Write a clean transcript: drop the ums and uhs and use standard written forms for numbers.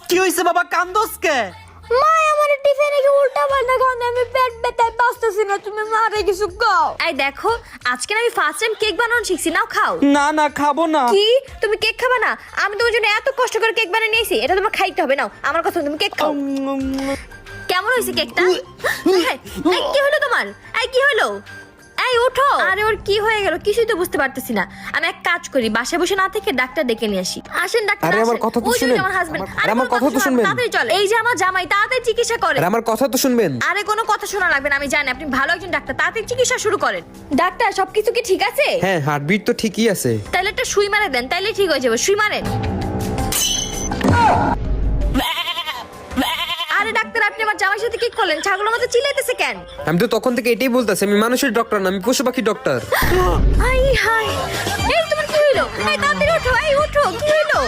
কি হইছে বাবা, কান্দোস কে? মা আমার টিফিনে কি উল্টা পাল্টা খাওয়া, আমি পেট ব্যথায় বাঁচতেছি না, তুমি মারে কিছু খাও। এই দেখো, আজকে আমি ফার্স্ট টাইম কেক বানানো শিখছি, নাও খাও। না না, খাবো না। কি তুমি কেক খাবে না? আমি তোমার জন্য এত কষ্ট করে কেক বানিয়ে নিয়েছি, এটা তোমার খাইতে হবে। নাও আমার কথা, তুমি কেক খাও। কেমন হয়েছে কেকটা? এই কি হলো তোমার? এই কি হলো? এই ওঠো। আরে ওর কি হয়ে গেল কিছুই তো বুঝতে পারতেছি না। আমি এক কাজ করি, বাসায় বসে না থেকে ডাক্তার ডেকে নিয়ে আসি। আসেন ডাক্তার। আরে আমার কথা তো শুনেন। আমার হাজবেন্ড। আরে আমার কথা তো শুনবেন। তাড়াতাড়ি চল, এই যে আমার জামাই, তাড়াতাড়ি চিকিৎসা করেন। আর আমার কথা তো শুনবেন। আরে কোনো কথা শোনা লাগবে না, আমি জানি আপনি ভালো একজন ডাক্তার, তাড়াতাড়ি চিকিৎসা শুরু করেন। ডাক্তার সবকিছু কি ঠিক আছে? হ্যাঁ, হার্টবিট তো ঠিকই আছে। তাহলে একটা সুই মারে দেন, তাইলে ঠিক হয়ে যাবে। সুই মারেন। আরে ডাক্তার, আপনি আমার জামাইয়ের সাথে কি করলেন? ছাগলের মতো চিল্লাইতেছে কেন? আমি তো তখন থেকে এটাই বলতেছি, আমি মানুষের ডক্টর না, আমি পশু পাখি ডক্টর। হাই হাই, এই তোমার কি হইলো? এই তাড়াতাড়ি ওঠো, এই ওঠো, কি হইলো?